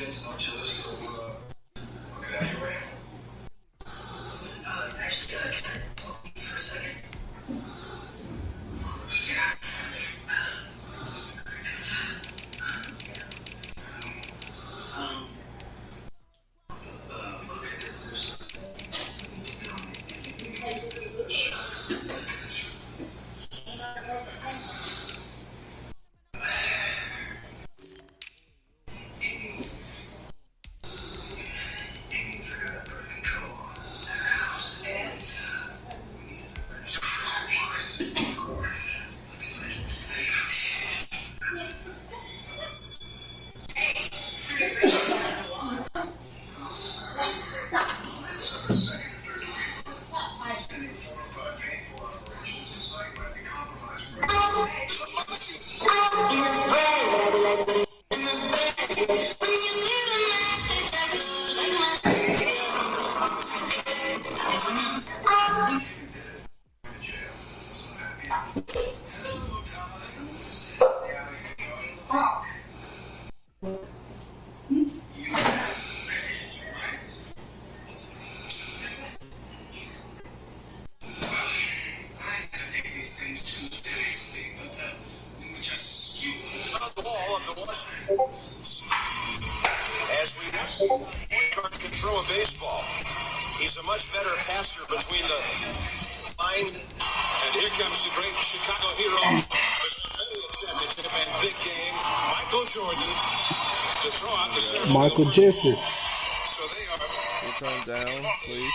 champions, no jealous, so we'll get out of your way. Actually, can I talk to you for a second? As we can throw a baseball. He's a much better passer between the line. And here comes the great Chicago hero. It's going to be a big game. Michael Jordan to throw out the center. Michael Jeffrey. So they are. Turn down, please.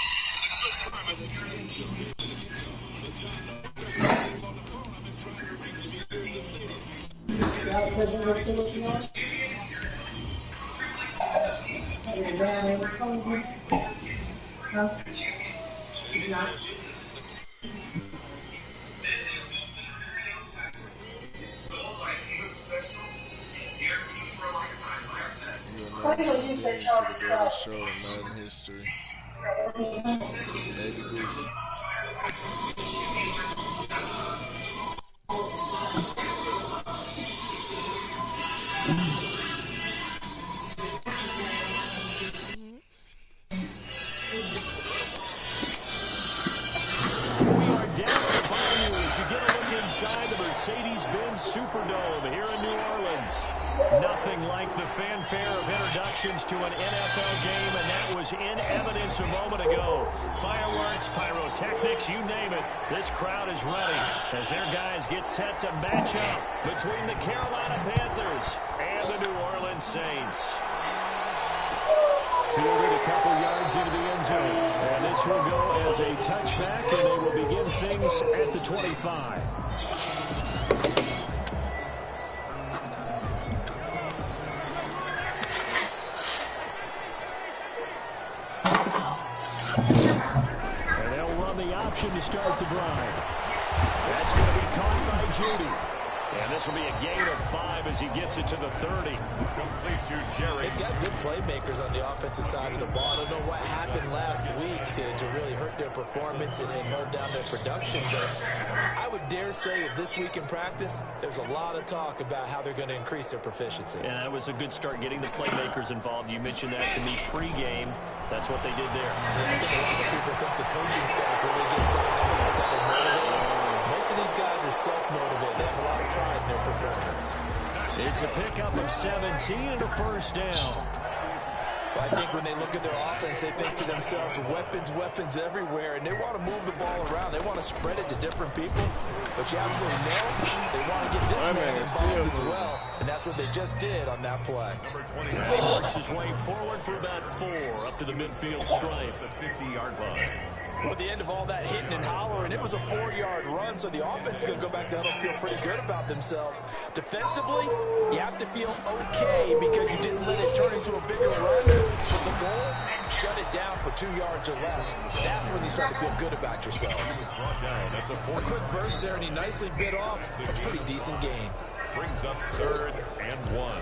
Show in Madden history. Maybe Goose. Superdome here in New Orleans. Nothing like the fanfare of introductions to an NFL game, and that was in evidence a moment ago. Fireworks, pyrotechnics, you name it. This crowd is ready as their guys get set to match up between the Carolina Panthers and the New Orleans Saints. Fielded a couple yards into the end zone, and this will go as a touchback, and they will begin things at the 25. To start the drive. That's going to be caught by Judy. And this will be a gain of 5 as he gets it to the 30. Complete to Jerry. They've got good playmakers on the offensive side of the ball. I don't know what happened last week to really hurt their performance and hurt down their production. But I would dare say that this week in practice, there's a lot of talk about how they're going to increase their proficiency. And that was a good start getting the playmakers involved. You mentioned that to me pregame. That's what they did there. Yeah, I think a lot of people think the coaching staff really gets on them, and that's how they motivate. Most of these guys are self-motivated. They have a lot of pride in their performance. It's a pickup of 17 and a first down. Well, I think when they look at their offense, they think to themselves, weapons everywhere, and they want to move the ball around. They want to spread it to different people. But you absolutely know they want to get this man involved as well, and that's what they just did on that play. He works his way forward for about 4 up to the midfield stripe, the 50-yard line. Well, at the end of all that hitting and hollering, it was a 4-yard run, so the offense is going to go back there and feel pretty good about themselves. Defensively, you have to feel okay because you didn't let it turn into a bigger run. But the goal, shut it down for 2 yards or less. That's when you start to feel good about yourselves. A quick burst there, and he nicely bit off a pretty decent gain. Brings up 3rd and 1.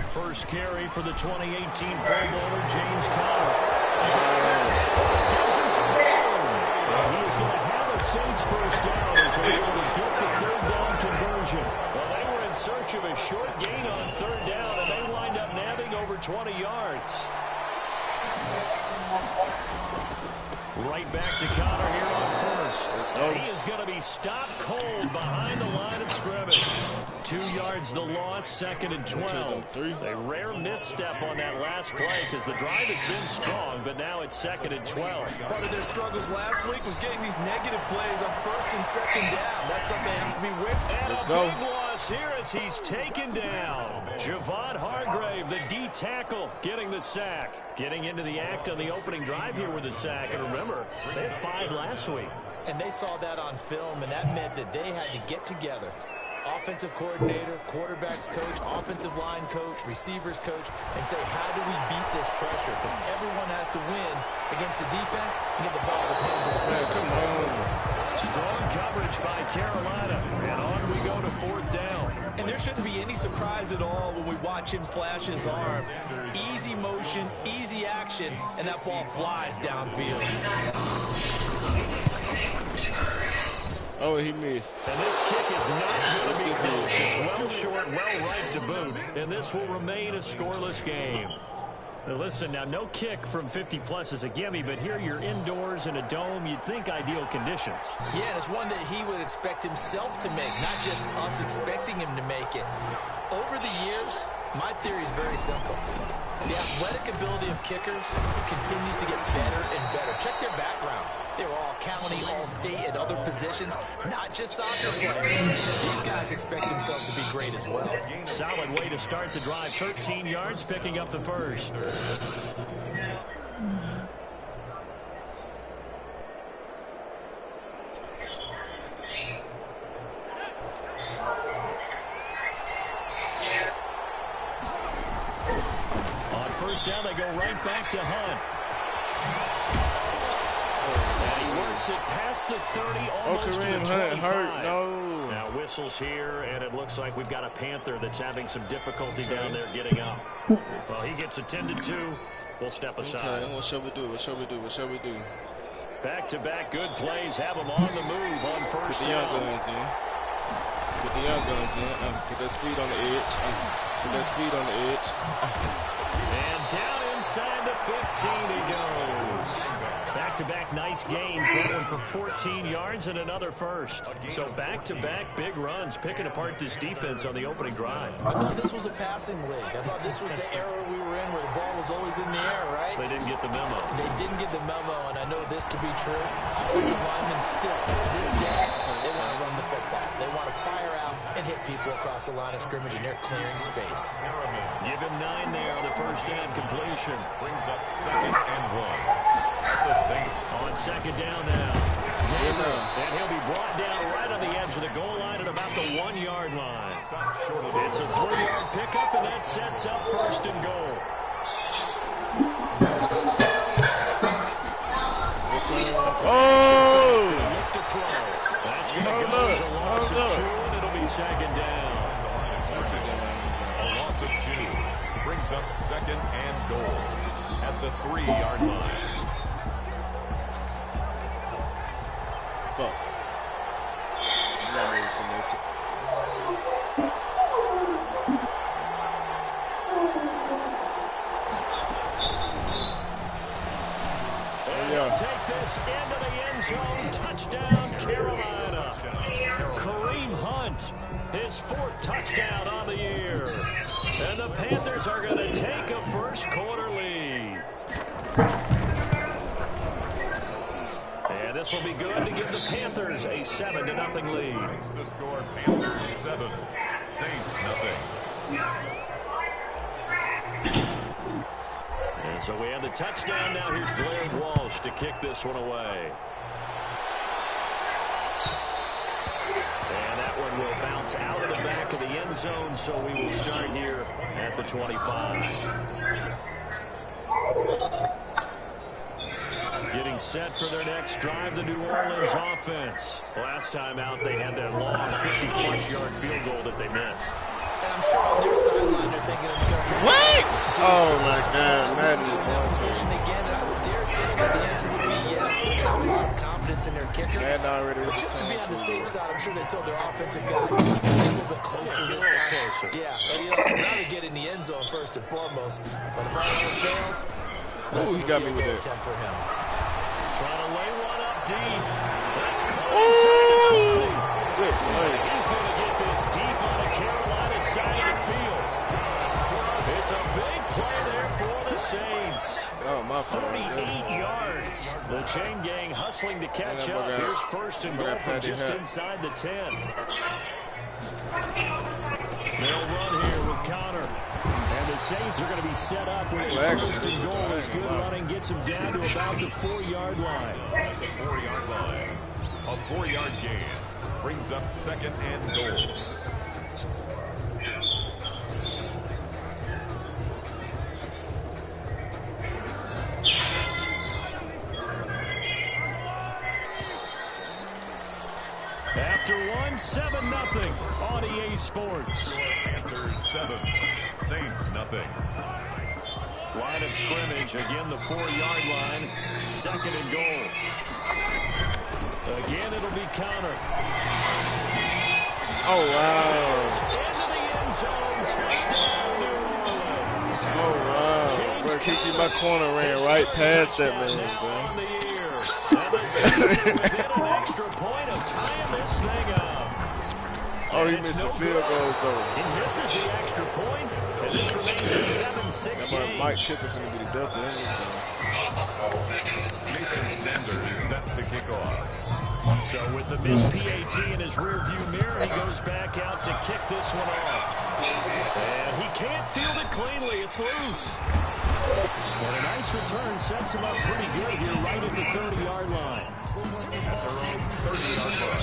First carry for the 2018 Pro Bowler, James Conner. Gives him some room. And he is going to have a Saints first down as they're able to get the third down conversion. Well, they were in search of a short gain on third down, and they wind up nabbing over 20 yards. Right back to Connor here on first. He is going to be stopped cold behind the line of scrimmage. 2 yards the loss, 2nd and 12. A rare misstep on that last play because the drive has been strong, but now it's 2nd and 12. Part of their struggles last week was getting these negative plays on 1st and 2nd down. That's something they have to be with. And let's a go. Big loss here as he's taken down. Javon Hargrave, the D tackle, getting the sack. Getting into the act on the opening drive here with a sack. And remember, they had 5 last week. And they saw that on film, and that meant that they had to get together. Offensive coordinator, quarterbacks coach, offensive line coach, receivers coach, and say, how do we beat this pressure? Because everyone has to win against the defense and get the ball in the hands of the quarterback. Strong coverage by Carolina. And on we go to 4th down. And there shouldn't be any surprise at all when we watch him flash his arm. Easy motion, easy action, and that ball flies downfield. Oh, he missed. And this kick is not going to be close. It's well short, well right to boot. And this will remain a scoreless game. Now listen, now no kick from 50-plus is a gimme, but here you're indoors in a dome. You'd think ideal conditions. Yeah, and it's one that he would expect himself to make, not just us expecting him to make it. Over the years, my theory is very simple. The athletic ability of kickers continues to get better and better. Check their backgrounds. They were all county, all state, and other positions, not just soccer players. These guys expect themselves to be great as well. Solid way to start the drive. 13 yards, picking up the first. Down, they go right back to Hunt. And he works it past the 30, almost to the 25. Hurt. No. Now whistles here, and it looks like we've got a Panther that's having some difficulty down there getting up. Well, he gets attended to. We'll step aside. Okay, what shall we do? What shall we do? What shall we do? Back-to-back good plays have them on the move on first Put the young guns in. Put the young guns in. Put that speed on the edge. Put that speed on the edge. And down inside the 15 he goes. Back-to-back nice gains. That one for 14 yards and another first. So back-to-back big runs, picking apart this defense on the opening drive. I thought this was a passing league. I thought this was the era we were in where the ball was always in the air, right? They didn't get the memo. They didn't get the memo, and I know this to be true. Offensive linemen still, to this day, they want to run the football. They want to fire out and hit people across the line of scrimmage, and they're clearing space. Give him 9 there on the first down completion. Brings up 2nd and 1. On 2nd down now. And he'll be brought down right on the edge of the goal line at about the 1-yard line. It's a 3-yard pickup, and that sets up 1st and goal. Oh! That's going to go as a loss of 2, and it'll be 2nd down. A loss of 2 brings up 2nd and goal at the 3-yard line. Fuck. Take this into the end zone. Touchdown, Carolina. Kareem Hunt, his 4th touchdown on the year. And the Panthers are going to take a first-quarter lead. And this will be good to give the Panthers a 7-0 lead. Makes the score Panthers 7, Saints nothing. And so we have the touchdown. Now here's Blair Walsh to kick this one away. And that one will bounce out of the back of the end zone, so we will start here at the 25. Getting set for their next drive, the New Orleans offense. Last time out, they had that long 50-plus-yard field goal that they missed. And I'm sure on their sideline they're thinking to themselves, what? Oh, my God. Madden. in that position again, and I would dare saying that the answer would be yes. They're going to have a lot of confidence in their kicker. And already But just to be on the safe side, I'm sure they told their offensive guys to be a little bit closer this time. Yeah, but you know, I'd rather get in the end zone first and foremost. But if all else fails, oh, he got me with that. attempt for him. Trying to lay one up deep. That's caught inside the 20. Good play. He's going to get this deep on the Carolina side of the field. It's a big play there for the Saints. Oh, my fault. 38 yards. The chain gang hustling to catch up. Here's first and goal from just inside the 10. They'll run here with Connor. And the Saints are going to be set up with first and goal as good running gets them down to about the 4-yard line. At the 4-yard line. A 4-yard gain brings up second and goal. After one, 7-0 on EA Sports. Panthers 7, Saints nothing. Line of scrimmage, again the 4-yard line, second and goal. Again, it'll be Connor. Oh, wow. Into the end zone, touchdown, New Orleans. Oh, wow. Bro, Kiki, my corner ran right past that man, bro. On the year. And the Saints within an extra point of tying this thing up. Oh, he missed the field goal, so. He misses the extra point, and this remains a 7-6 game. Mike Chipper's going to be the delta in this game. Jason Sanders sets the kickoff. So with the missed PAT in his rearview mirror, he goes back out to kick this one off. And he can't field it cleanly. It's loose. And a nice return sets him up pretty good here right at the 30-yard line. 30-yard line.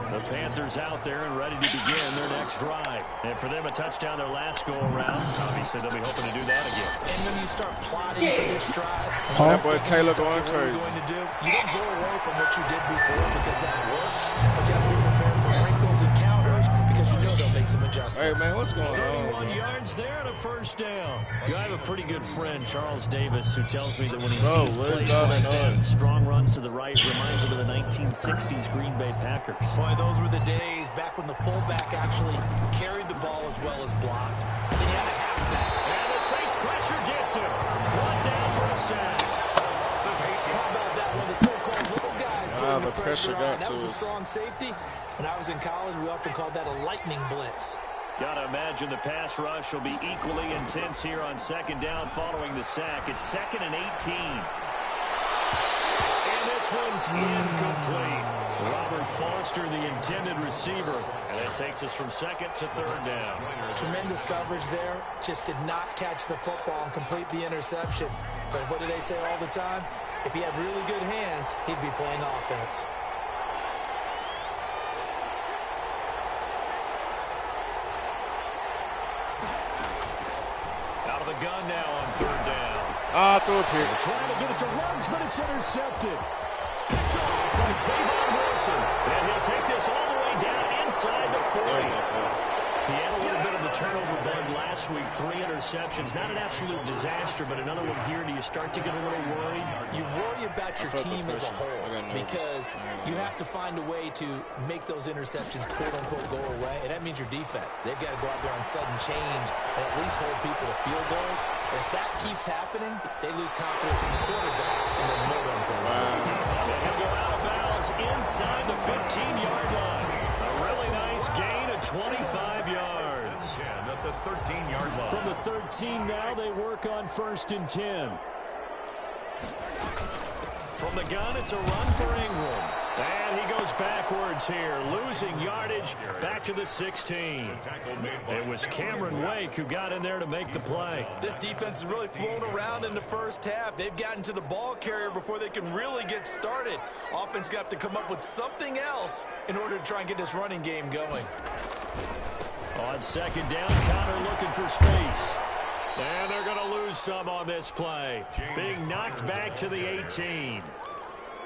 The Panthers out there and ready to begin their next drive. And for them, a touchdown their last go-around. Obviously, they'll be hoping to do that again. And when you start plotting for this drive, That boy Taylor going crazy. You don't go away from what you did before because that works. But you have to be prepared for wrinkles and counters because you know they'll make some adjustments. Hey, man, what's going 31 on? yards there and a first down. I have a pretty good friend, Charles Davis, who tells me that when he sees plays like that, strong runs to the right, reminds him of the 1960s Green Bay Packers. Boy, those were the days back when the fullback actually carried the ball as well as blocked. And then you had a halfback. And the Saints pressure gets him. One down for a sack. How about that one? The so-called little guys putting the pressure on. That was a strong safety. When I was in college, we often called that a lightning blitz. Gotta imagine the pass rush will be equally intense here on second down following the sack. It's 2nd and 18. And this one's incomplete. Robert Foster, the intended receiver. And that takes us from 2nd to 3rd down. Tremendous coverage there. Just did not catch the football and complete the interception. But what do they say all the time? If he had really good hands, he'd be playing offense. Out of the gun now on 3rd down. Throw a pick. Trying to get it to Ruggs, but it's intercepted. Picked off by Tavon Wilson. And he'll take this all the way down inside the 40. He had a little bit of the turnover bug last week. 3 interceptions. Not an absolute disaster, but another one here. Do you start to get a little worried? You worry about your team as a whole because you have to find a way to make those interceptions, quote-unquote, go away. And that means your defense. They've got to go out there on sudden change and at least hold people to field goals. And if that keeps happening, they lose confidence in the quarterback, and then no one plays. They'll go out of bounds inside the 15-yard line. A really nice gain of 25 yards. At the 13-yard line. From the 13 now, they work on 1st and 10. From the gun, it's a run for Ingram. And he goes backwards here, losing yardage back to the 16. It was Cameron Wake who got in there to make the play. This defense is really flown around in the first half. They've gotten to the ball carrier before they can really get started. Offense got to come up with something else in order to try and get this running game going. On 2nd down, Connor looking for space. And they're going to lose some on this play. Being knocked back to the 18.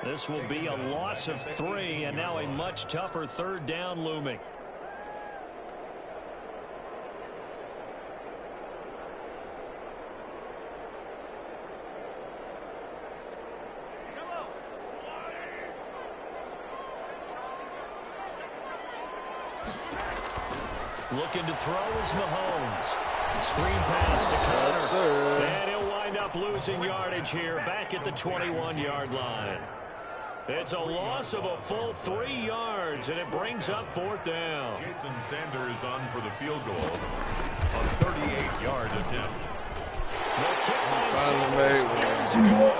This will be a loss of 3, and now a much tougher 3rd down looming. Looking to throw is Mahomes. Screen pass to Connor. Yes, sir. And he'll wind up losing yardage here back at the 21-yard line. It's a loss of a full 3 yards, and it brings up 4th down. Jason Sanders on for the field goal. A 38-yard attempt. The kick by Finally Sanders made is one. good.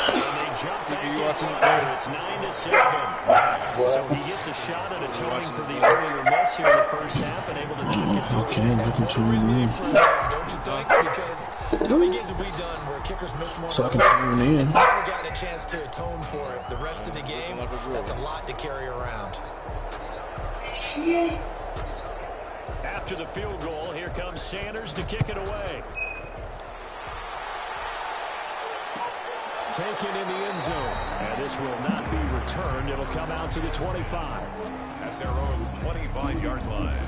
And they jump back You in watching front. the game? It's 9-7. So he gets a shot at atoning for the earlier miss here in the first half and able to knock it through. Okay, looking to win. Don't you think? Because how many games have we done where kickers missed more So I than can tune in. never gotten a chance to atone for it? The rest of the game, that's a lot to carry around. After the field goal, here comes Sanders to kick it away. Taken in the end zone. And this will not be returned. It'll come out to the 25. At their own 25-yard line.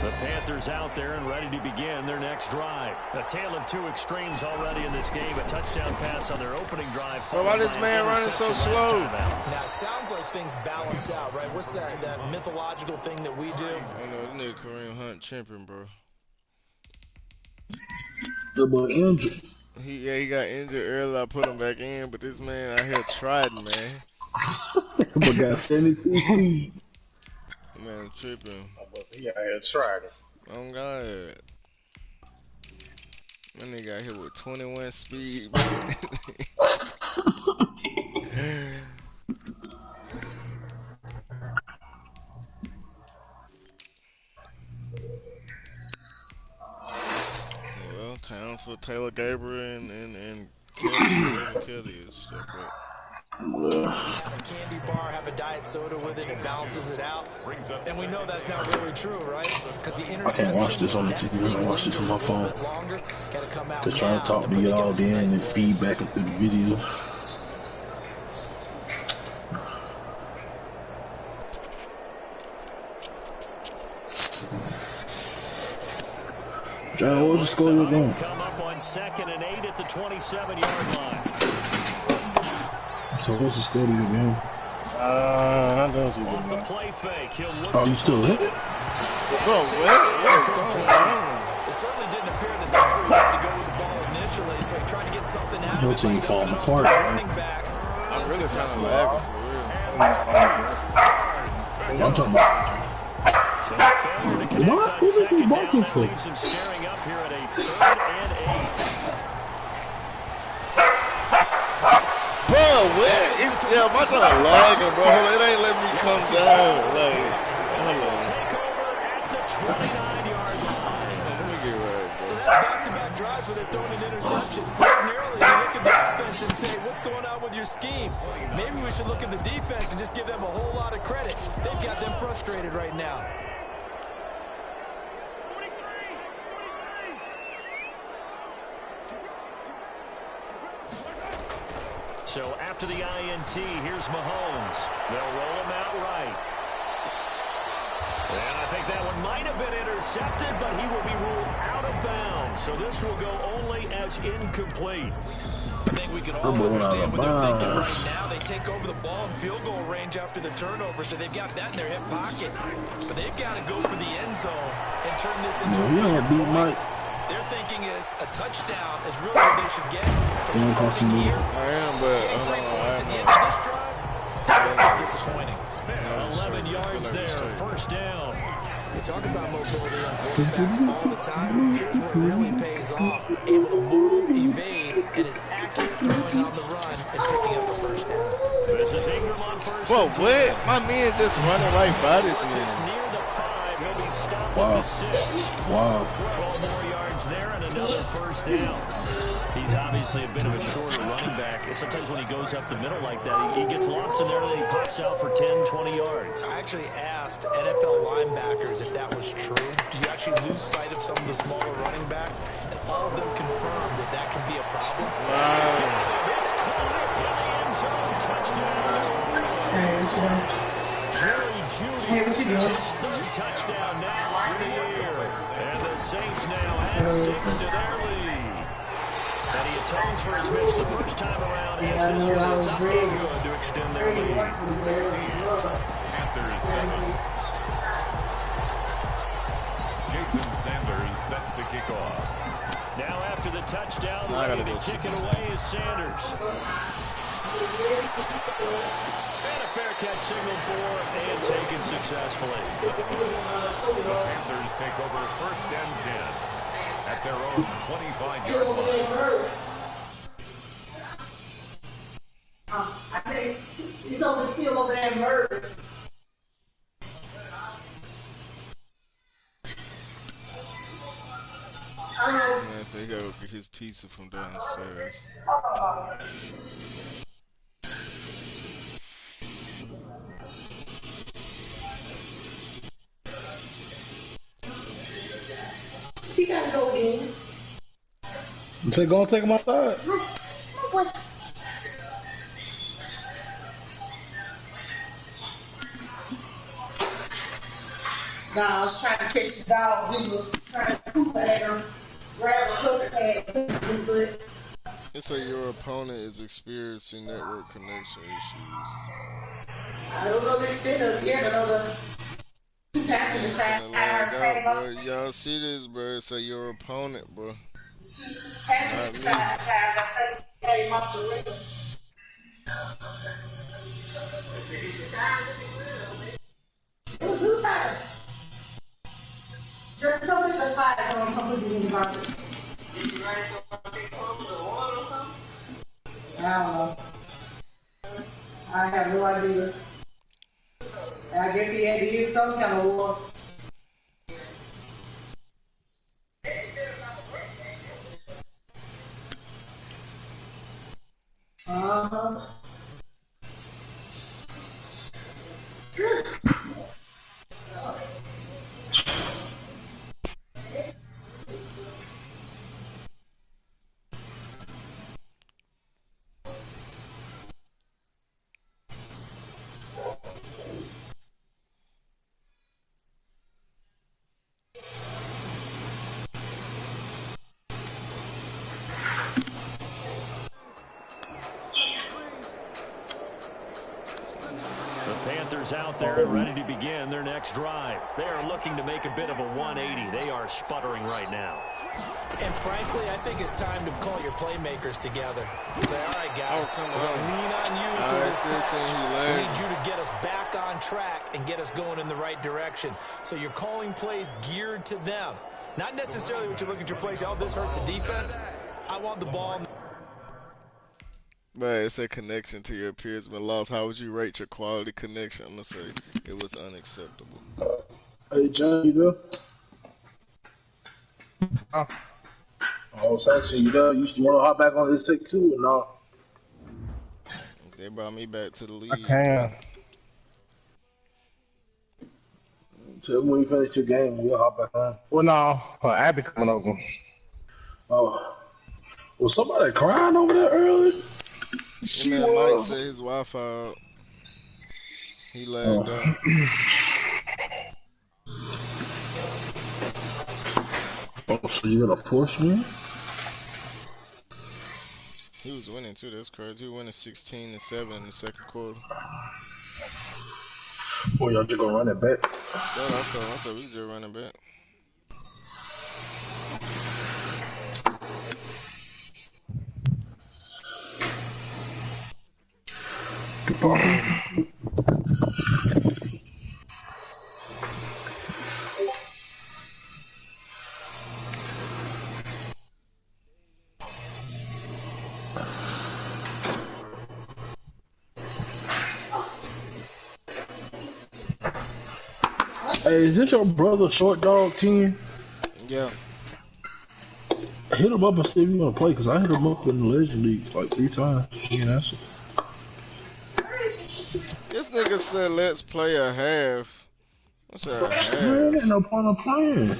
The Panthers out there and ready to begin their next drive. A tale of two extremes already in this game. A touchdown pass on their opening drive. Bro, why this man running so slow? Now, it sounds like things balance out, right? What's that mythological thing that we do? I know, this nigga Kareem Hunt chimping, bro. The boy injured. He got injured earlier. I put him back in, but this man out here tried, man. But got 72 feet. Man, tripping. He out here trying it. Oh, God. That nigga got hit with 21 speed, man. Well, time for Taylor Gabriel and Kelly and stuff, right? Have a candy bar, have a diet soda with it, and balances it out. And we know that's not really true, right? Because the interception, I can't watch this on the TV. I can watch this on my phone. Just trying to talk to y'all then and feedback into the video. John, what was the score you're going? Come up on 2nd and 8 at the 27-yard line. So what's the score of your game? I don't see Off the that. play fake, he'll look. Oh, you still hit it? Bro, what is going on? It certainly didn't appear that that's where he had to go with the ball initially, so he tried to get something out Your of it. team but falling no, apart, running man. back, I'm really kind of unsuccessful. lagging for real. I'm talking about. So the failure to connect What? on Who is he 2nd down, barking that for? leaves him staring up here at a 3rd and 8. Bro, what is my kind of lagging, bro? Hold on, it ain't letting me come down. Like, hold on. Take over at the 29-yard line. Let me get right, So bro. that's back-to-back drives where they're throwing an interception. Ordinarily, you look at the offense and say, what's going on with your scheme? Maybe we should look at the defense and just give them a whole lot of credit. They've got them frustrated right now. So after the INT, here's Mahomes. They'll roll him out right. And I think that one might have been intercepted, but he will be ruled out of bounds. So this will go only as incomplete. I think we can all understand what they're thinking right now. They take over the ball in field goal range after the turnover, so they've got that in their hip pocket. But they've got to go for the end zone and turn this into a big points. Their thinking is a touchdown is really what they should get from starting here. I am, but Getting 3 points at the end of this drive, that's disappointing. 11 yards there, 1st down. You talk about mobility on quarterbacks all the time. Here's where it really pays off. Able to move, evade, and is accurate throwing on the run and picking up a 1st down. This is Ingram on 1st. Whoa, what? My man just running right by this This man. near the 5, he'll be stopped at the 6. Wow. 12 more yards there and another 1st down. He's obviously a bit of a shorter running back. Sometimes when he goes up the middle like that, he gets lost in there and then he pops out for 10, 20 yards. I actually asked NFL linebackers if that was true. Do you actually lose sight of some of the smaller running backs? And all of them confirmed that that can be a problem. It's caught in the end zone. Touchdown. Jerry Jeudy. His 3rd touchdown now for the year. And the Saints now add 6 to their lead. And he atones for his miss the first time around. As this one is up and good to extend their lead. Panthers 7. Jason Sanders set to kick off. Now after the touchdown, I ready gotta to go kick it see away is Sanders. And a fair catch signaled for and taken successfully. The Panthers take over 1st and 10 at their own 25-yard line. I think he's still over there in Murs. Man, so he got to get his pizza from downstairs. He gotta go in. You say go and take him outside. Nah, I was trying to catch the dog. He was trying to poop at him. Grab a hooker and but It say your opponent is experiencing network connection issues. I don't know the extent of it. I know the two passengers came up. Y'all see this, bro? It say your opponent, bro. Passengers came up the window. Who passed? Just come with your side and come with you in the garbage. I don't know. I have no idea. I guess he had to use some kind of war. Uh-huh. Good. Panthers out there and ready to begin their next drive. They are looking to make a bit of a 180. They are sputtering right now. And frankly, I think it's time to call your playmakers together. Say, all right, guys, we're going to lean on you through this patch. We need you to get us back on track and get us going in the right direction. So you're calling plays geared to them. Not necessarily what you look at your plays, oh, this hurts the defense. I want the ball. But it's a connection to your peers been lost. How would you rate your quality connection? I'm going to say it was unacceptable. Hey, John, you there? Oh, Sanchez, you there? You still want to hop back on this take two or no? They brought me back to the league. I can. Tell me when you finish your game, we'll hop back on. Well, no. Abby coming over. Oh. Was somebody crying over there earlier? And then Mike said his Wi-Fi out. He lagged out. Oh, so you gonna force me? He was winning too. That's crazy. He was winning 16-7 in the second quarter. Well, y'all just gonna run it back. That's what I told him. I said we just running back. Hey, is this your brother Short Dog team? Yeah. Hit him up and see if you want to play, because I hit him up in the Legend League like 3 times. He ain't answered. This nigga said let's play a half. What's a half? Man, ain't no point of playing.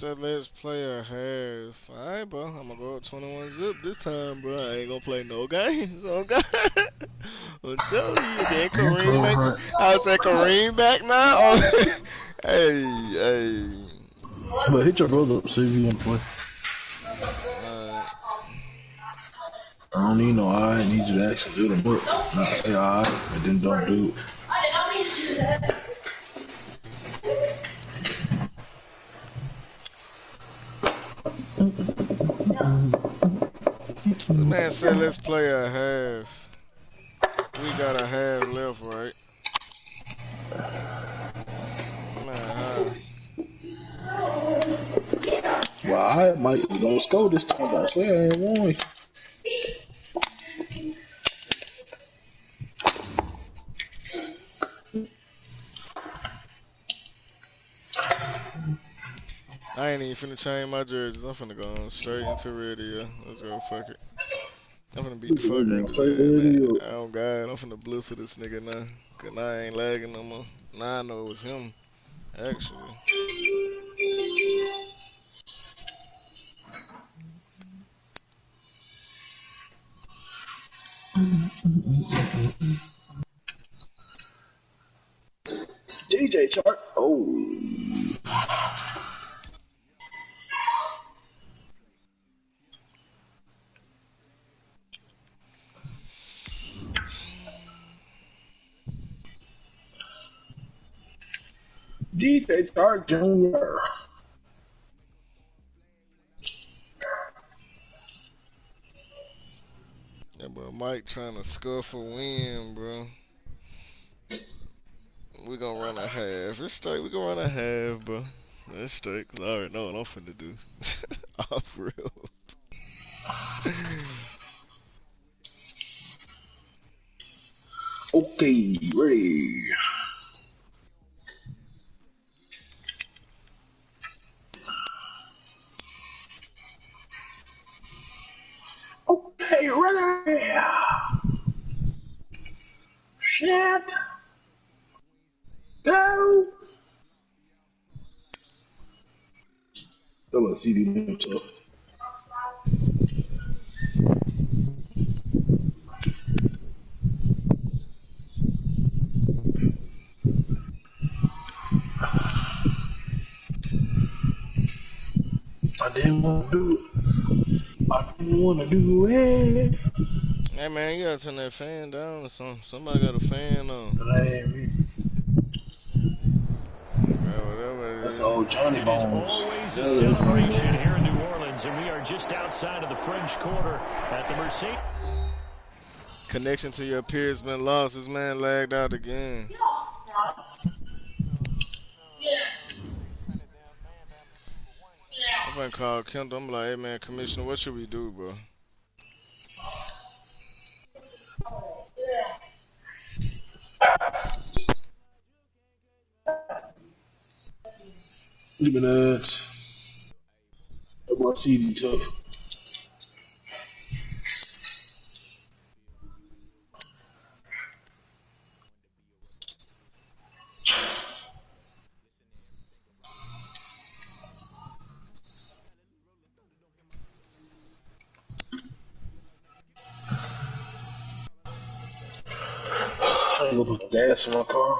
said let's play a half. Alright, bro. I'm gonna go up 21 zip this time, bro. I ain't gonna play no games. Oh, God. I'm telling you. Then Kareem back. I said Kareem back now. Oh, hey, hey. But hit your brother up, see if he can play. Alright. I don't need no I need you to actually do the work. Not say I and then don't do it. The man said let's play a half. We got a half left, right? Man, Well, I might don't score this time, but I swear I ain't won. I ain't even finna change my jerseys. I'm finna go on straight into radio. Let's go, fuck it. I'm finna beat the fuck out this man. Oh God, I'm finna blister this nigga now. Cause now I ain't lagging no more. Now I know it was him, actually. DJ Chark. Oh. DJ Chark Jr. Yeah, bro, Mike trying to scuff a win, bro. We gonna run a half. It's straight. We gonna run a half, bro. It's straight. Cause I already know what I'm finna do. Off real. Okay, ready. Okay, ready. Shit. Go. Tell us CD himself. I didn't want to do it. I didn't want to do it. Hey man, you gotta turn that fan down or something. Somebody got a fan on. That ain't me. Whatever it That's is. old Johnny It is Bones. always a celebration here in New Orleans, and we are just outside of the French Quarter at the Mercedes. Connection to your peers been lost. This man lagged out again. I'm gonna call Kendall. I'm like, hey man, Commissioner, what should we do, bro? Give me that. That my CD tough. I ain't gonna put gas in my car.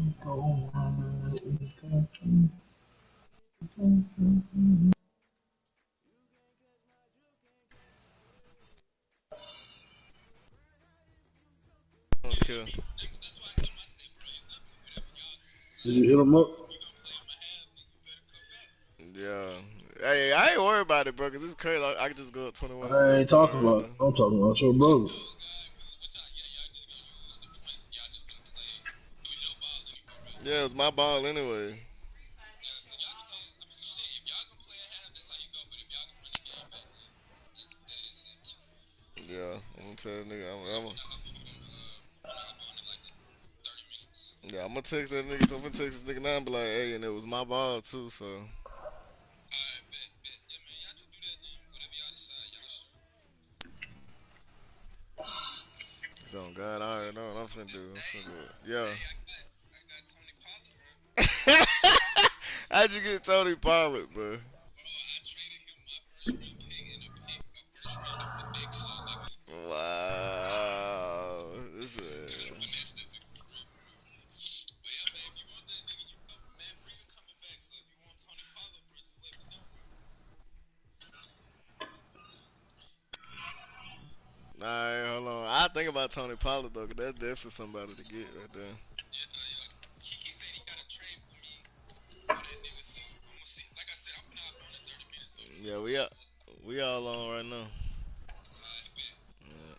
I don't care. Did you hit him up? Yeah. Hey, I ain't worried about it, bro, because it's crazy. I can just go up 21 I ain't talking right about. now. I'm talking about your brother. Yeah, it was my ball anyway. Yeah, I'm gonna tell that nigga. Yeah, I'm gonna text that nigga. I'm gonna text this nigga now and be like, hey, and it was my ball too, so. So, God, I already know what I'm finna do. Yeah. How'd you get Tony Pollard, bro? Wow. This man. Alright, hold on. I think about Tony Pollard though, 'cause that's definitely somebody to get right there. Yeah, we all on right now. Yeah.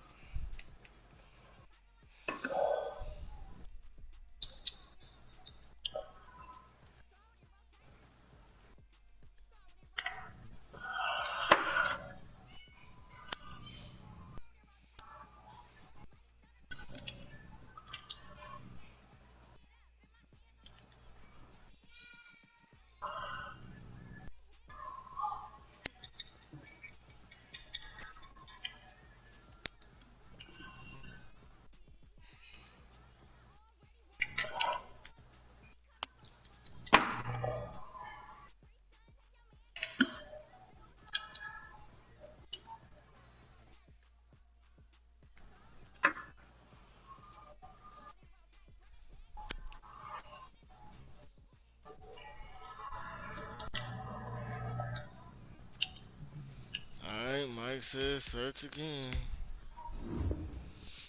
Alright, Mike says search again.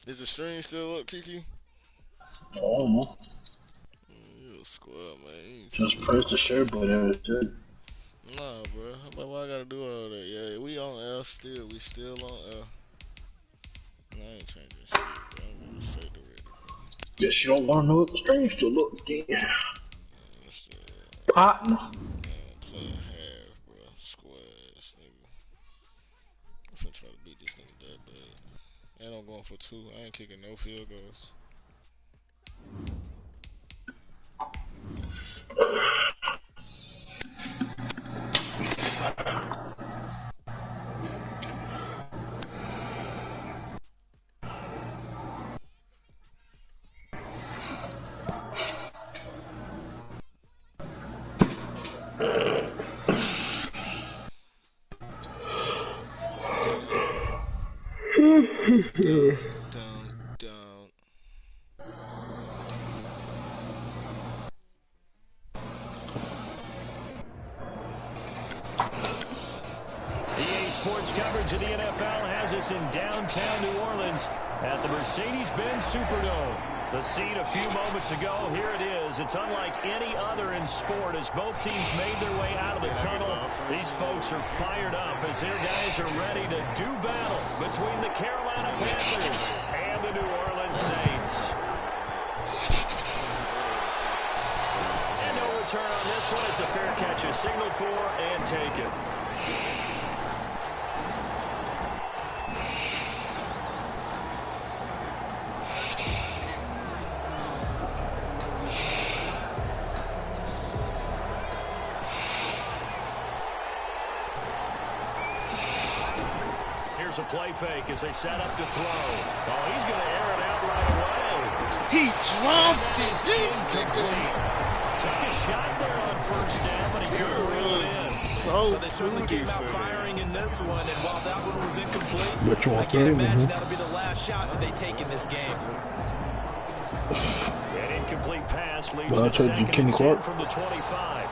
Is the stream still up, Kiki? I don't know. You a squad, man. Just press the share button and it's it. Nah, bro. Why I gotta do all that? Yeah, we on L still. We still on L. Nah, I ain't changing shit, bro. I'm going straight to ready, bro. Guess you don't want to know what the stream still look. Damn. Partner. Playing half, bro. Squad, this nigga. I'm finna try to beat this nigga that bad. And I'm going for 2. I ain't kicking no field goals. Down. EA Sports coverage of the NFL has us in downtown New Orleans at the Mercedes-Benz Superdome. The scene a few moments ago, here it is. It's unlike any other in sport as both teams made their way out of the tunnel. These folks are fired up as their guys are ready to do battle between the Carolina Panthers and the New Orleans Saints. And no return on this one as the fair catch is signaled for and taken. A play fake as they set up to throw. Oh, he's going to air it out right away. He dropped it. This nigga. Took a shot there on first down, but he couldn't reel it in. So but they certainly came out firing in this one, and while that one was incomplete, But you I want can't imagine to that'll be the last shot that they take in this game. An incomplete pass leads Well, I to told you, second Kenny and 10 Clark. from the 25.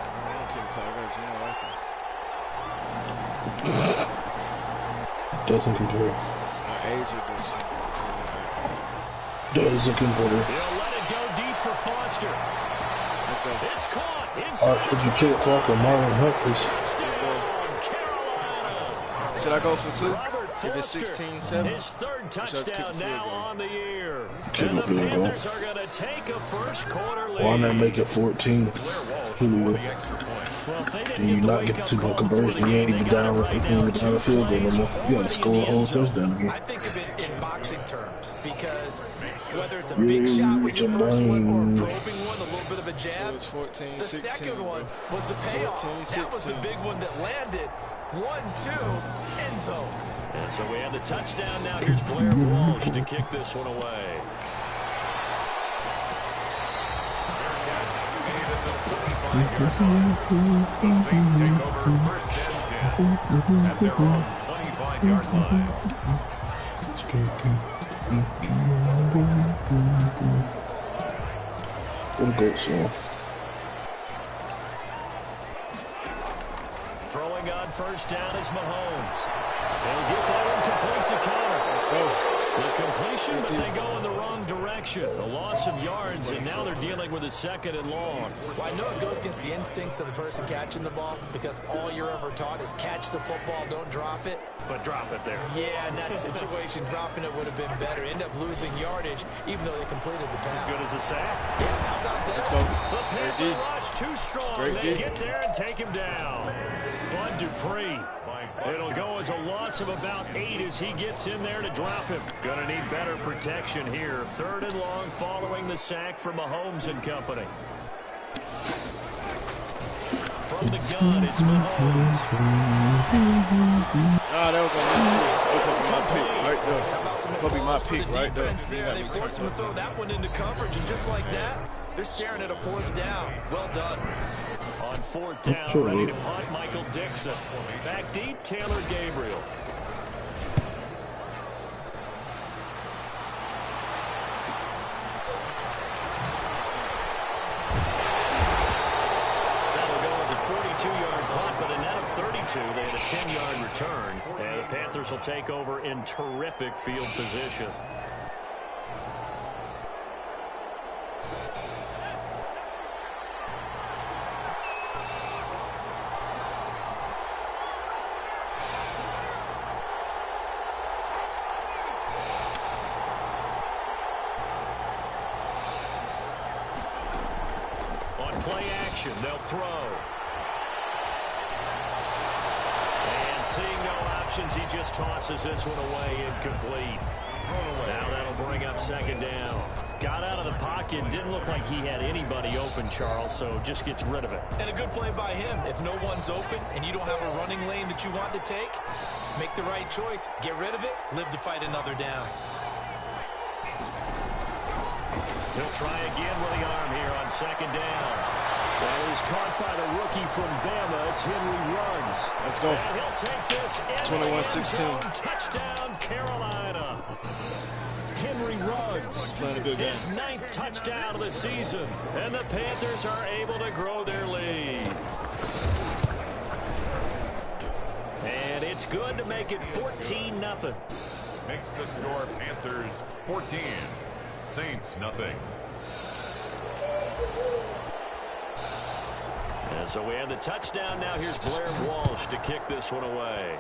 Doesn't compare. Doesn't compare. He'll let it go deep for Foster. Let's go. It's caught I inside. told you, Kenny Clark or Marlon Humphreys. Carolina. Should I go for 2? Robert If it's Foster, 16-7? his third Should I just keep touchdown the field now goal? on the year. Keep And the the field goal. Panthers are going to take a first quarter lead. Why not make it 14? Julio. Well, if they didn't And you get the not wake-up get 2 call point before conversion. the You ain't game, even they got down. it right You now. ain't even down the field goal no Plays more. You gotta score a already in whole the end zone. touchdown again. I think of it in boxing terms because whether it's a You big shot with your your first one or a mind. probing one, a little bit of a So jab, it's 14-16. the second one was the payoff. 14-16. That was the big one that landed. 1-2, end zone. And so we have the touchdown now. Here's Blair Walsh to kick this one away. The Saints take over first and 10 at their own 25-yard line. What a goat song. Throwing on first down is Mahomes. They'll get that one complete to Connor. Let's go. The completion, but they go in the wrong direction. A loss of yards, and now they're dealing with a second and long. Well, I know it goes against the instincts of the person catching the ball because all you're ever taught is catch the football, don't drop it. But drop it there. Yeah, in that situation, dropping it would have been better. End up losing yardage, even though they completed the pass. As good as a sack. Yeah, how about that? Let's go. The Great Panther D. rush too strong. Great They D. get there and take him down. Bud Dupree. It'll go as a loss of about 8 as he gets in there to drop him. Gonna need better protection here. Third and long following the sack from Mahomes and company. From the gun, it's Mahomes. Ah, that was on me too. It's probably my pick right there. Probably my pick right there. They forced him to throw that one into coverage, and just like that, they're staring at a fourth down. Well done. On fourth down, ready to punt, Michael Dixon. Back deep, Taylor Gabriel. That'll go as a 42-yard punt, but a net of 32. They had a 10-yard return. And the Panthers will take over in terrific field position. Play action, they'll throw. And seeing no options, he just tosses this one away, incomplete. Now that'll bring up second down. Got out of the pocket, didn't look like he had anybody open, Charles, so just gets rid of it. And a good play by him. If no one's open and you don't have a running lane that you want to take, make the right choice. Get rid of it, live to fight another down. He'll try again with the arm here on second down. That is caught by the rookie from Bama. It's Henry Ruggs. Let's go. And he'll take this 21-16. Touchdown, Carolina. Henry Ruggs. Playing a good game. His 9th touchdown of the season. And the Panthers are able to grow their lead. And it's good to make it 14-0. Makes the score Panthers 14. Saints nothing. And so we have the touchdown. Now here's Blair Walsh to kick this one away.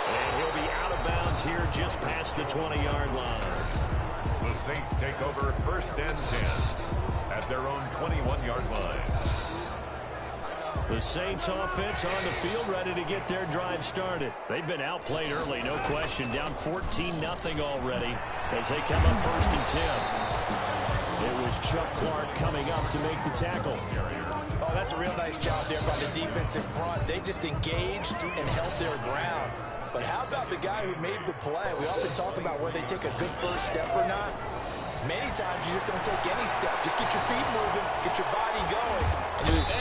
And he'll be out of bounds here just past the 20-yard line. The Saints take over first and 10 at their own 21-yard line. The Saints offense on the field ready to get their drive started. They've been outplayed early, no question. Down 14-0 already as they come up first and 10. It was Chuck Clark coming up to make the tackle. Oh, that's a real nice job there by the defense in front. They just engaged and held their ground. But how about the guy who made the play? We often talk about whether they take a good first step or not. Many times you just don't take any step. Just get your feet moving, get your body going.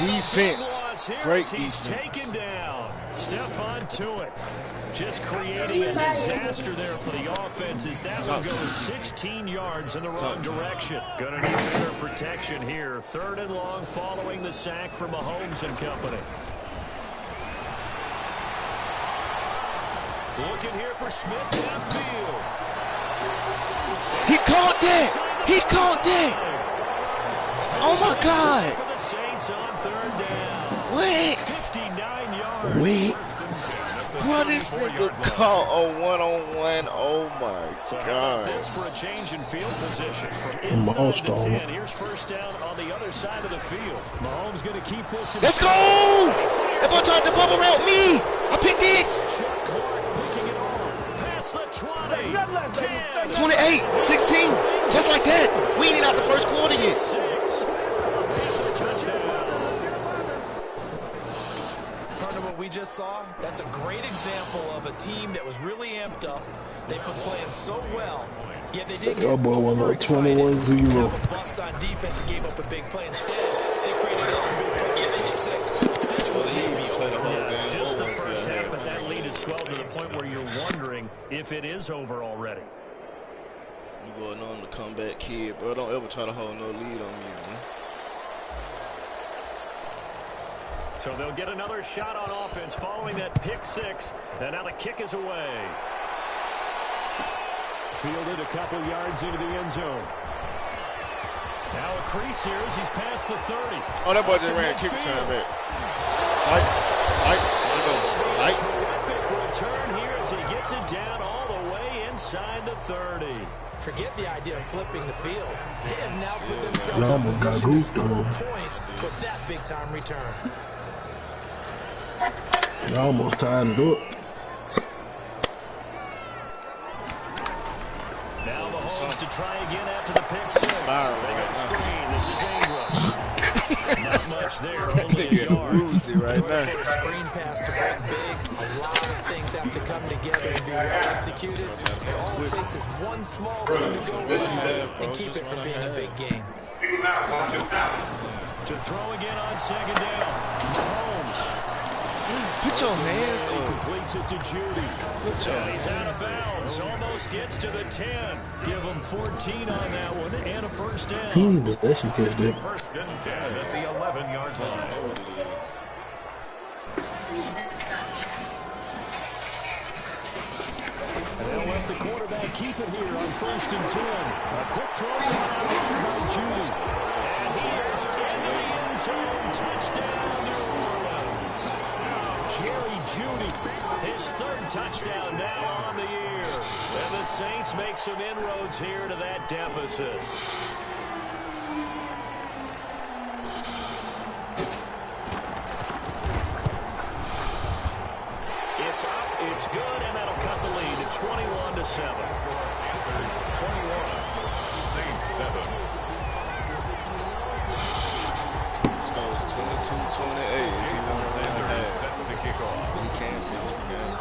Defense. Great He's defense. taken down. Stephon Tuitt just creating a disaster there for the offenses. That one goes 16 yards in the wrong direction. Gonna need better protection here. 3rd and long following the sack from Mahomes and company. Looking here for Smith downfield. He caught that! He caught that! Oh my God! For the Saints on 3rd down. Wait! 59 yards. Wait! Bro, this nigga caught a one-on-one. Oh my God. This for a change in field position from inside the 10. Here's 1st down on the other side of the field. Mahomes going to keep this. Let's go! If I tried to bubble around me, I picked it. Chuck Clark picking it off. Past the 20. 10. 28, 16, just like that. We ain't out the first quarter yet. 6. Touchdown. We just saw, that's a great example of a team that was really amped up. They've been playing so well, yet they didn't get over 21-0. Bust on defense and gave up a big play. Instead, they created a big play. Yeah, they did 6. This will It's just the first half, but that lead is 12 to the point where you're wondering if it is over already. You going on the comeback kid, bro. Don't ever try to hold no lead on me, man. So they'll get another shot on offense following that pick 6. And now the kick is away. Fielded a couple yards into the end zone. Now a crease here as he's past the 30. Oh, that boy just ran a kick return back. Sight. Sight. Terrific return here as he gets it down all the way inside the 30. Forget the idea of flipping the field. They have now put themselves in position to score points with that big-time return. You almost tied it up. Now Mahomes to try again after the pick 6. Screen. This is Ingram. Not much there, only a yard. Right now. Screen pass to break big. A lot of things have to come together and be well executed. But all it takes is one small thing to go wrong and keep it from being a big game. To throw again on 2nd down. Mahomes. Put your hands He on. completes it to Judy. He's out of bounds. Almost gets to the 10. Give him 14 on that one and a 1st down. He ain't possession catch that. 1st and 10 at the 11-yard line. And they'll let the quarterback keep it here on 1st and 10. A quick throw by Judy. And here's in the end zone. Touchdown, New Orleans. Jerry Judy, his 3rd touchdown now on the year. And the Saints make some inroads here to that deficit. It's up, it's good, and that'll cut the lead to 21-7. Panthers 21, Saints 7. This goes 22-28. If he wants to Set to kick off. he can't finish the game.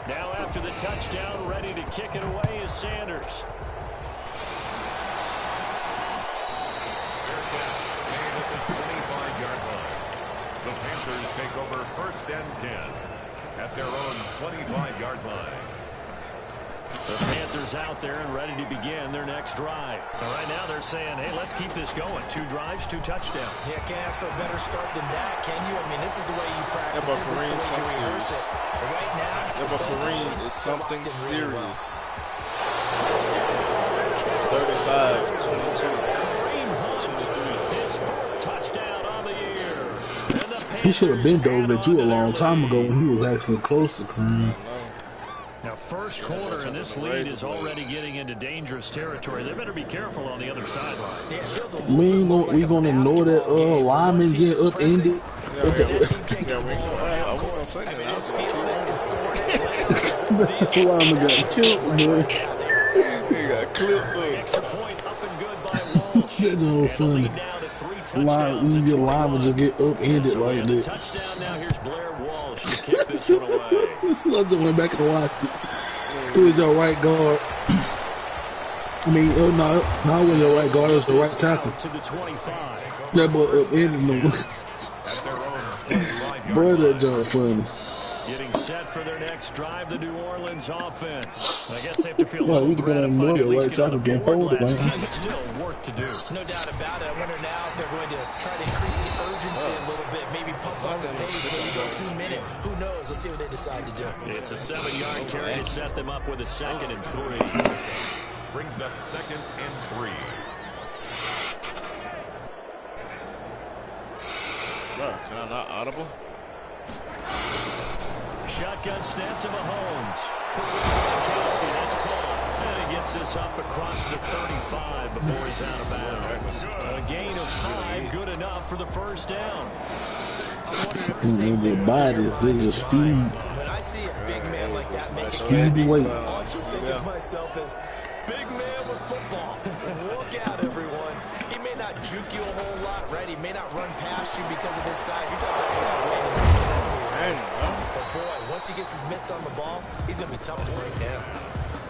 Now after the touchdown, ready to kick it away is Sanders. The Panthers take over 1st and 10 at their own 25-yard line. The Panthers out there and ready to begin their next drive. And right now they're saying, hey, let's keep this going. 2 drives, 2 touchdowns. Yeah, can't ask for a better start than that, can you? I mean, this is the way you practice That it. boy Kareem, This is the way you rehearse it. But right now, That boy Kareem is something serious. 35-22. Kareem Hunt, his 4th touchdown on the year. And the He should have been Panthers dove at you a add on long to time their ago lead. when he was actually close to Kareem. Now, first quarter, and this lead is already getting into dangerous territory. They better be careful on the other sideline. We gonna ignore that lineman get upended. I wasn't gonna say that. I was gonna The lineman got killed, boy. He got clipped, boy. Extra point up and good by Walsh. That's all funny. Lead now to 3 touchdowns. Line, your lineman just get upended So we like have the that. touchdown now. Here's Blair Walsh to kick this one away. I just went back and watched it. Who is your right guard? I mean, no, when your right guard is the right tackle. To the 25. That boy upended them. Boy, that job funny. Getting set for their next drive, the New Orleans offense. I guess they have to feel a Well, little we just gonna gratified ignore at the least right get on tackle the getting board hold of last him. time, but still work to do. No doubt about it. I wonder now if they're going to try to increase the urgency a little bit, maybe pump up the pace when you go 2 minute. Who knows? Let's see what they decide to do. It's a 7-yard carry to set them up with a 2nd and 3. Brings up 2nd and 3. Bro, can I not audible? Shotgun snap to Mahomes. Gronkowski, that's called. And he gets this up across the 35 before he's out of bounds. A gain of 5, good enough for the first down. Their bodies, they're just speed. When I see a big man like that make Speed and weight. all I think of myself as big man with football. Look out, everyone. He may not juke you a whole lot, right? He may not run past you because of his size. You're talking about that weight in 270. But boy, once he gets his mitts on the ball, he's going to be tough to break down.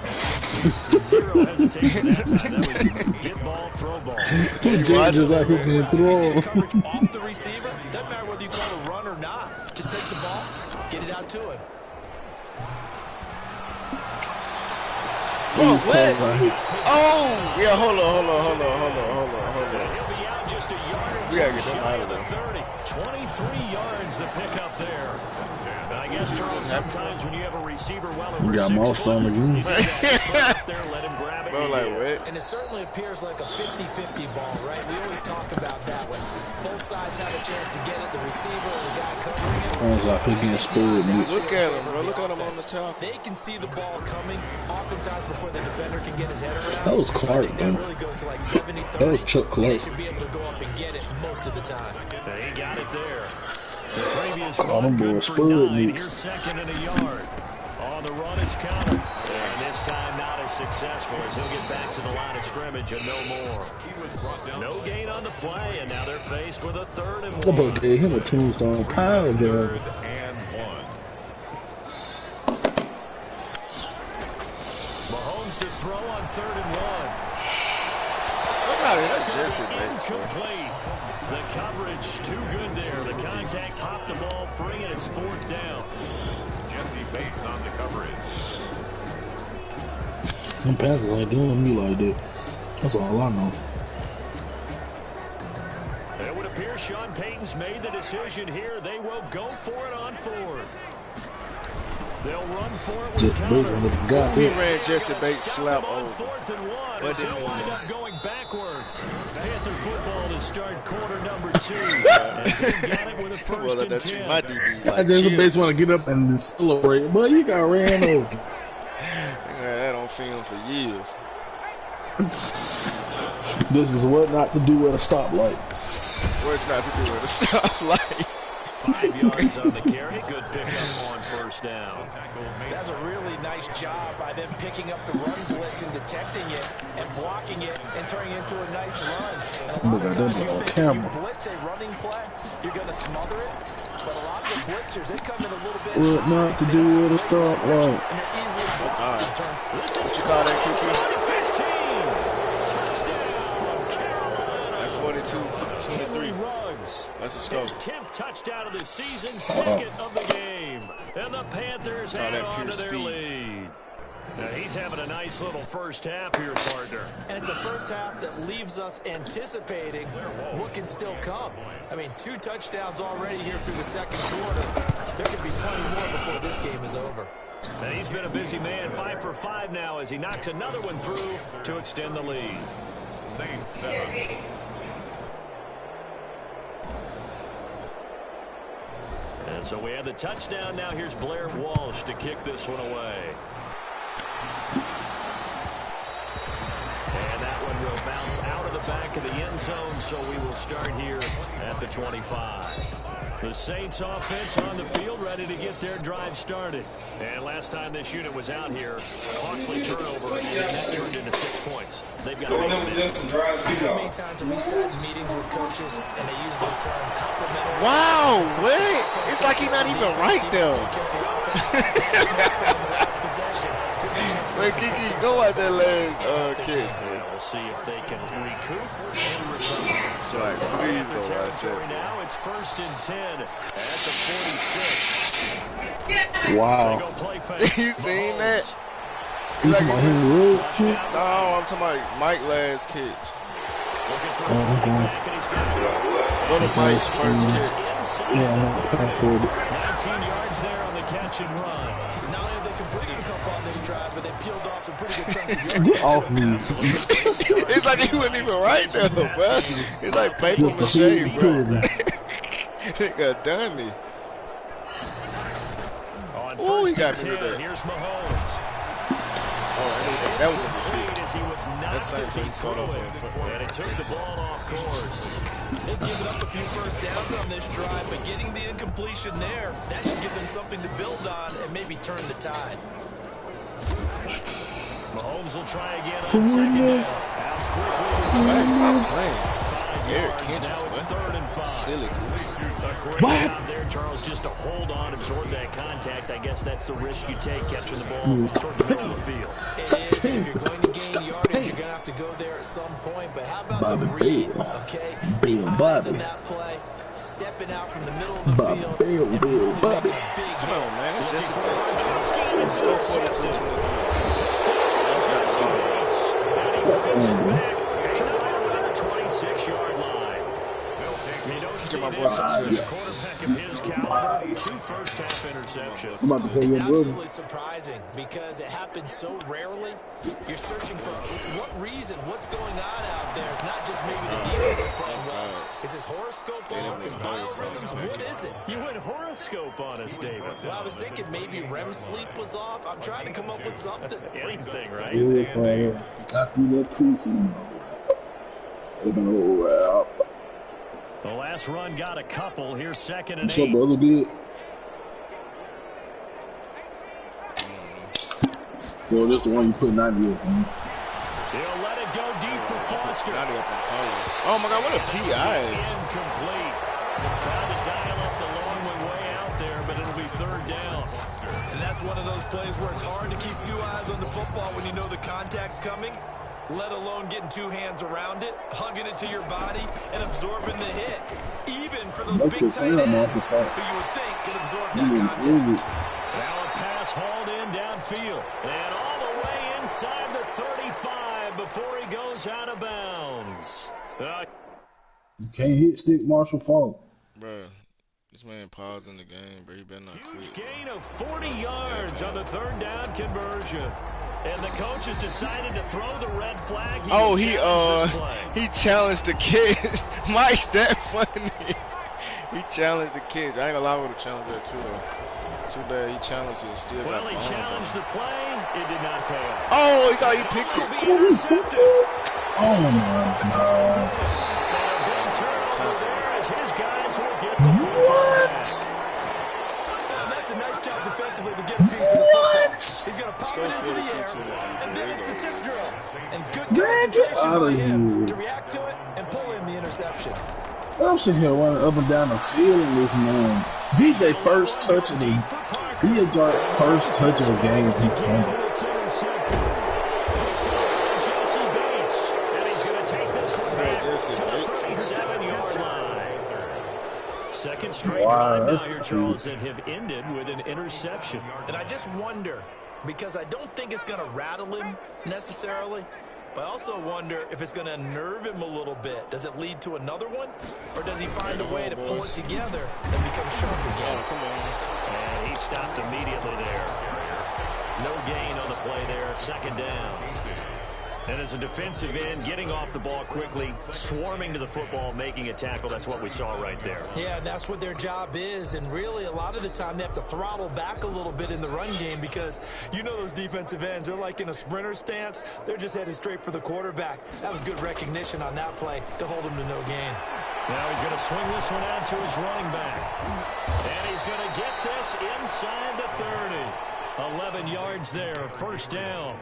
Zero hesitation that time. That was get ball, throw ball. James is like he can throw. Coverage off the receiver. Doesn't matter whether you call it a run or not. Just take the ball, get it out to him. Oh, what? Oh, yeah, hold on. He'll be out just a yard. We gotta get them out of there. 23 yards to pick up there. And I guess, Charles, sometimes when you have a receiver well over We got 6 Moss on the foot, green. you just gotta put it up there, let him grab it. Bro, like, what? And it certainly appears like a 50-50 ball, right? We always talk about that when both sides have a chance to get it, the receiver and the guy covering it. Sounds like he getting spoiled. Look at him, bro. Look at him on the top. They can see the ball coming oftentimes before the defender can get his head around. That was Clark, That bro. really goes to like 70-30. That was Chuck Clark. They should be able to go up and get it most of the time. He got it there. The previous Call them good boys for spud 9. nicks. Here's 2nd and a yard. On the run, it's counted. And this time not as successful as he'll get back to the line of scrimmage and no more. No gain on the play, and now they're faced with a 3rd and 1. How about gave him a tombstone pile driver? 3rd and 1. Mahomes to throw on 3rd and 1. That's Jesse Bates. Incomplete. The coverage too good there. The contact popped the ball free, and it's 4th down. Jesse Bates on the coverage. Them Panthers ain't doing me like that. That's all I know. It would appear Sean Payton's made the decision here. They will go for it on 4th. They'll run for it with Just Bates would have got He it. ran Jesse Bates slap on over. 4th and 1. But As he'll didn't wind win. up going backwards. Panther football to start quarter number 2. As they got it with a 1st Well, and that's 10. my DB. I Like, just chill. Bates want to get up and celebrate, but you got ran over. Yeah, that on film for years. This is what not to do at a stoplight. What's not to do with a stoplight? 5 yards on the carry. Good pickup on 1st down. That's a really nice job by them picking up the run blitz and detecting it and blocking it and turning it into a nice run. And a lot of times you think if you blitz a running play, you're going to smother it. But a lot of the blitzers, they come in a little bit What not to do with a stoplight? and they're easily blocked in turn. This is What you call that, QC? 15. Touchdown, Carolina. 42-23. Ruggs. That's a score. His 10th touchdown of the season, 2nd of the game. And the Panthers Oh, hang that on pure to their speed. lead. Now he's having a nice little first half here, partner. And it's a first half that leaves us anticipating what can still come. I mean, 2 touchdowns already here through the 2nd quarter. There could be plenty more before this game is over. And he's been a busy man, 5 for 5 now as he knocks another one through to extend the lead. Saints 7. And so we have the touchdown. Now here's Blair Walsh to kick this one away. And that one will bounce out of the back of the end zone, so we will start here at the 25. The Saints offense on the field, ready to get their drive started. And last time this unit was out here, costly turnover, and that turned into 6 points. They've got to make it. How many times have we sat in meetings with coaches and they use the term complimentary? Wow, what? It's like he's not even right there. Last possession. This is Man, Kiki, go out that last kid. Yeah, we'll see if they can recoup and recover. So Right, please Panther go watch territory that. now. It's 1st and 10 at the 46. Wow. They go play fake. You seen that? You talking about his road shit? No, I'm talking about Mike last catch. I'm going. Go to Mike's first catch. Yeah, I'm going to pass forward. 19 yards there on the catch and run. Not only have they completed a couple on this drive, but they peeled off some pretty good chunks of yards. Get off me. It's like he wasn't even right there, bro. It's like paper Just the mache, head bro. killed me. Nigga dummy. On Ooh, he 1st got and me with 10, that. here's Mahomes. Oh, that was a shit. As he was That's knocked something as he he caught up threw on. it. And he took the ball off course. They've given up a few first downs on this drive, but getting the incompletion there, that should give them something to build on and maybe turn the tide. Mahomes will try again on For second one down. now. Out quickly. Right, stop playing. 5 Eric yards. Kendricks, Now it's man. 3rd and 5. Silly goose. A great What? job there, Charles, just to hold on, absorb that contact. I guess that's the risk you take catching the ball toward the middle of the field. It is, and if you're going to gain yardage, you're going to have to go there at some point. But how about Bobby the read, Bill. okay? Bill Eyes Bobby. in that play, stepping out from the middle of the Bobby field. Bill, and Bill really Bobby. making a big Come hit. on, man. It's Jesse Bates. Let's Go 42-23. back around the 26-yard line. You don't see my this boy some out of a serious. quarterback of his caliber. 2 first-half interceptions. I'm about to play your It's brother. absolutely surprising because it happens so rarely. You're searching for what reason, what's going on out there. It's not just maybe the defense is playing well. Is his horoscope off? His biorhythms? What is it? You went horoscope on us, David. Well, I was thinking maybe REM sleep was off. I'm trying to come up with something. Anything, right? Yeah, Father. Got through that preseason. Oh, The last run got a couple. Here's 2nd and what's up, 8. brother? Good. Yo, this the one you put 90 up, man. He'll let it go deep for Foster. Oh my God, what a PI. Incomplete. Trying to dial up the long way out there, but it'll be 3rd down. And that's one of those plays where it's hard to keep 2 eyes on the football when you know the contact's coming, let alone getting 2 hands around it, hugging it to your body, and absorbing the hit. Even for those big tight ends who you would think can absorb that contact. Now a pass hauled in downfield. And all the way inside the 35 before he goes out of bounds. You can't hit stick Marshall Falk. Bro, this man paused in the game, bro. He better not Huge quit. gain of 40 yards on the 3rd down conversion. And the coach has decided to throw the red flag. He challenged the kid. Mike's that funny. He challenged the kids. I ain't gonna lie, I would have challenged that too, though. Too bad he challenged it and still Well, got he bombed. challenged the play. It did not pay off. Oh, he picked it. Oh my God. What? And that's a nice job defensively to get a piece of the football. He's going to pop it into the air, and then it's the tip drill. And good concentration by him to react to it and pull in the interception. I'm sitting here running up and down the field in this man. DJ first touch of the first touch of the game is he fumbled. Jesse Bates, and he's going to take this one back to the 37-yard line. 2nd straight drive now here, Charles, and have ended with an interception. And I just wonder, because I don't think it's going to rattle him necessarily, but I also wonder if it's going to unnerve him a little bit. Does it lead to another one? Or does he find a way to pull it together and become sharp again? Come on. And he stops immediately there. No gain on the play there. 2nd down. And as a defensive end, getting off the ball quickly, swarming to the football, making a tackle, that's what we saw right there. Yeah, and that's what their job is. And really, a lot of the time, they have to throttle back a little bit in the run game because you know those defensive ends, they're like in a sprinter stance. They're just headed straight for the quarterback. That was good recognition on that play to hold him to no gain. Now he's going to swing this one out to his running back. And he's going to get this inside the 30. 11 yards there, 1st down.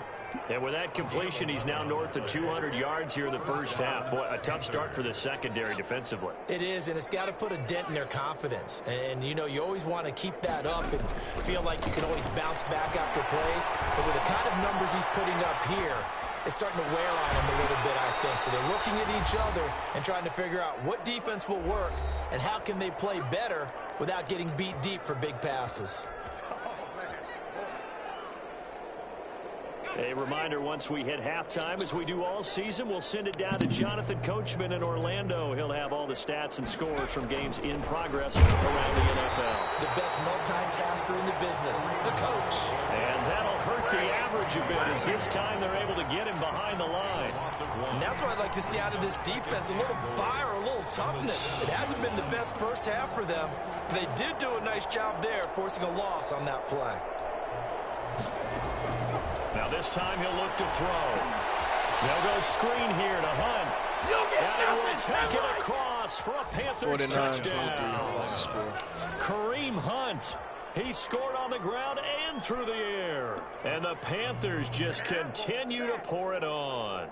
And with that completion, he's now north of 200 yards here in the first half. Boy, a tough start for the secondary defensively. It is, and it's got to put a dent in their confidence. And, you know, you always want to keep that up and feel like you can always bounce back after plays. But with the kind of numbers he's putting up here, it's starting to wear on them a little bit, I think. So they're looking at each other and trying to figure out what defense will work and how can they play better without getting beat deep for big passes. A reminder, once we hit halftime, as we do all season, we'll send it down to Jonathan Coachman in Orlando. He'll have all the stats and scores from games in progress around the NFL. The best multitasker in the business, the coach. And that'll hurt the average a bit as this time they're able to get him behind the line. And that's what I'd like to see out of this defense, a little fire, a little toughness. It hasn't been the best first half for them. They did do a nice job there, forcing a loss on that play. Now this time he'll look to throw. They'll go screen here to Hunt. And he will take it across for a Panthers touchdown. Kareem Hunt. He scored on the ground and through the air. And the Panthers just continue to pour it on.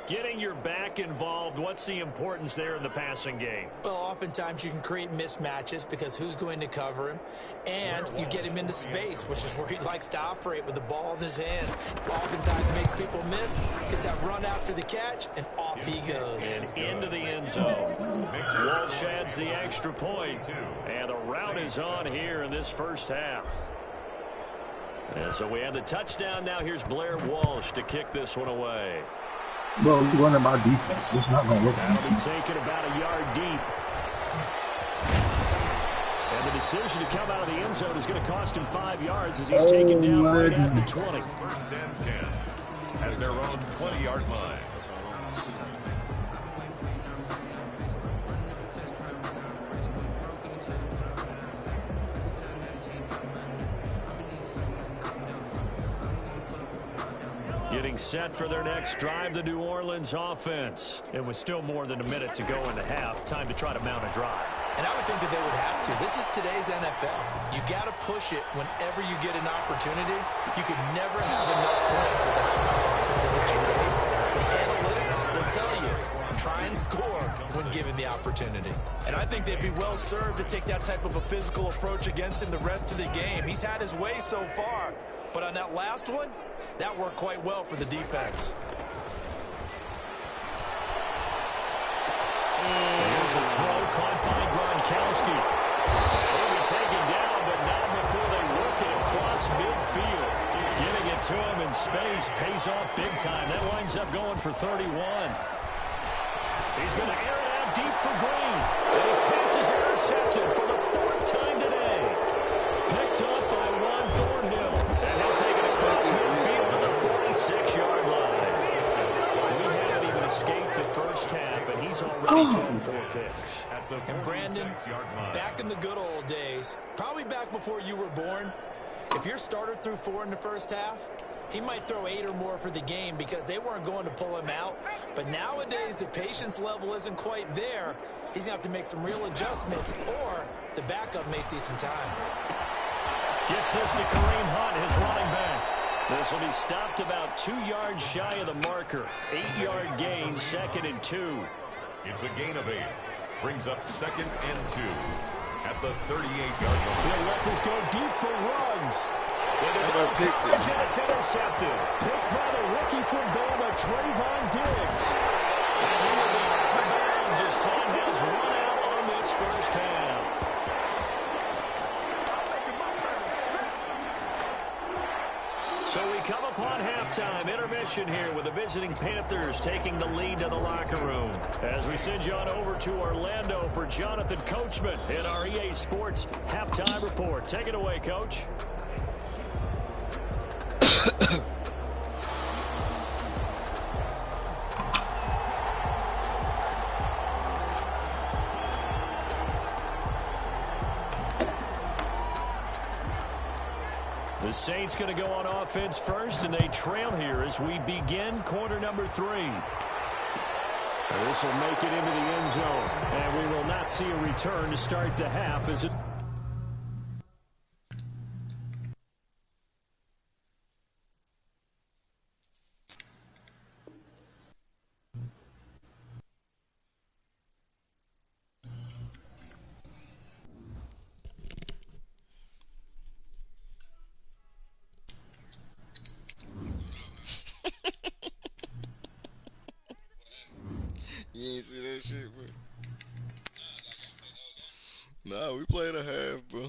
Getting your back involved, what's the importance there in the passing game? Well, oftentimes you can create mismatches because who's going to cover him? And you get him into space, which is where he likes to operate with the ball in his hands. Oftentimes makes people miss, gets that run after the catch, and off he goes. And into the end zone. Walsh adds the extra point. And the route is on here in this first half. And so we have the touchdown. Now here's Blair Walsh to kick this one away. Bro, you're running my defense. It's not going to work. That'll be taken about a yard deep. And the decision to come out of the end zone is going to cost him 5 yards as he's taken down right at the 20. First and 10 at their own 20-yard line. Getting set for their next drive, the New Orleans offense. It was still more than a minute to go in the half. Time to try to mount a drive. And I would think that they would have to. This is today's NFL. You got to push it whenever you get an opportunity. You could never have enough points with the high-power offenses that you face. The analytics will tell you, try and score when given the opportunity. And I think they'd be well served to take that type of a physical approach against him the rest of the game. He's had his way so far, but on that last one, that worked quite well for the defense. Here's a throw caught by Gronkowski. They were taken down, but not before they work it across midfield. Getting it to him in space pays off big time. That winds up going for 31. He's going to air it out deep for Green. And his pass is intercepted for the 4th time today. Picked up by Juan Thornhill. And he'll take it across midfield to the 46-yard line. We haven't even escaped the first half, and he's already thrown 4 picks. And Brandon, back in the good old days, probably back before you were born, if your starter threw 4 in the first half, he might throw 8 or more for the game because they weren't going to pull him out. But nowadays, the patience level isn't quite there. He's going to have to make some real adjustments, or the backup may see some time. Gets this to Kareem Hunt, his running back. This will be stopped about 2 yards shy of the marker. 8-yard gain, 2nd and 2. It's a gain of 8. Brings up 2nd and 2 at the 38-yard line. He'll let this go deep for Ruggs. It's intercepted. Picked by the rookie from Bama, Trayvon Diggs. And he will be out of bounds as time has run out on this first half. So we come upon halftime, intermission here with the visiting Panthers taking the lead to the locker room. As we send you on over to Orlando for Jonathan Coachman in our EA Sports halftime report. Take it away, Coach. The Saints going to go on offense first, and they trail here as we begin quarter number 3. This will make it into the end zone, and we will not see a return to start the half as it... You ain't see that shit, bro. Nah, we played a half, bro.